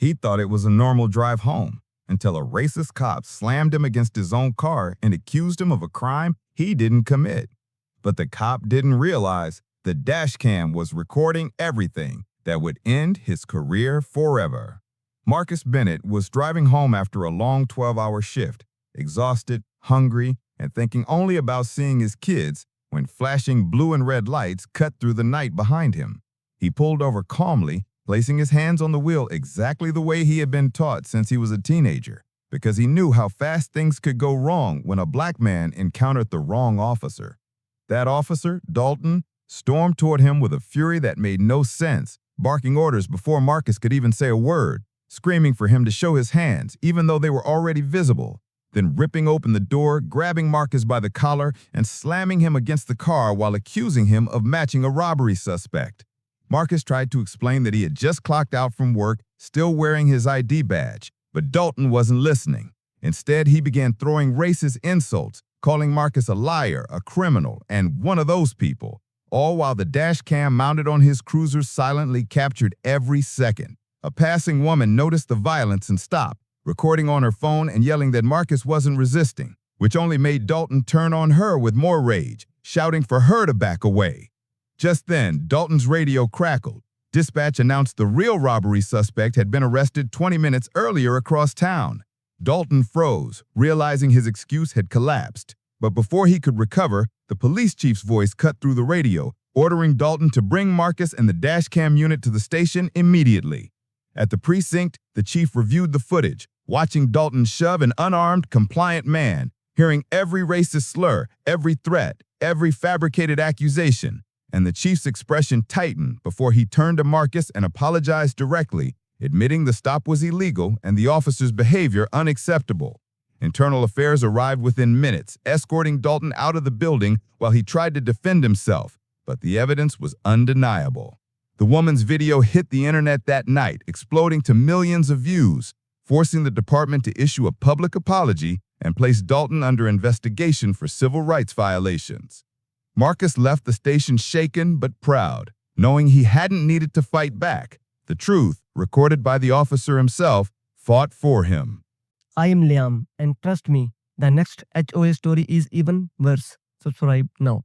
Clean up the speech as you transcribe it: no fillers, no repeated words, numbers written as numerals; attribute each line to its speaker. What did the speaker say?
Speaker 1: He thought it was a normal drive home until a racist cop slammed him against his own car and accused him of a crime he didn't commit. But the cop didn't realize the dashcam was recording everything that would end his career forever. Marcus Bennett was driving home after a long 12-hour shift, exhausted, hungry, and thinking only about seeing his kids when flashing blue and red lights cut through the night behind him. He pulled over calmly, placing his hands on the wheel exactly the way he had been taught since he was a teenager, because he knew how fast things could go wrong when a black man encountered the wrong officer. That officer, Dalton, stormed toward him with a fury that made no sense, barking orders before Marcus could even say a word, screaming for him to show his hands, even though they were already visible, then ripping open the door, grabbing Marcus by the collar, and slamming him against the car while accusing him of matching a robbery suspect. Marcus tried to explain that he had just clocked out from work, still wearing his ID badge, but Dalton wasn't listening. Instead, he began throwing racist insults, calling Marcus a liar, a criminal, and one of those people, all while the dash cam mounted on his cruiser silently captured every second. A passing woman noticed the violence and stopped, recording on her phone and yelling that Marcus wasn't resisting, which only made Dalton turn on her with more rage, shouting for her to back away. Just then, Dalton's radio crackled. Dispatch announced the real robbery suspect had been arrested 20 minutes earlier across town. Dalton froze, realizing his excuse had collapsed. But before he could recover, the police chief's voice cut through the radio, ordering Dalton to bring Marcus and the dashcam unit to the station immediately. At the precinct, the chief reviewed the footage, watching Dalton shove an unarmed, compliant man, hearing every racist slur, every threat, every fabricated accusation, and the chief's expression tightened before he turned to Marcus and apologized directly, admitting the stop was illegal and the officer's behavior unacceptable. Internal Affairs arrived within minutes, escorting Dalton out of the building while he tried to defend himself, but the evidence was undeniable. The woman's video hit the internet that night, exploding to millions of views, forcing the department to issue a public apology and place Dalton under investigation for civil rights violations. Marcus left the station shaken but proud, knowing he hadn't needed to fight back. The truth, recorded by the officer himself, fought for him.
Speaker 2: I am Liam, and trust me, the next HOA story is even worse. Subscribe now.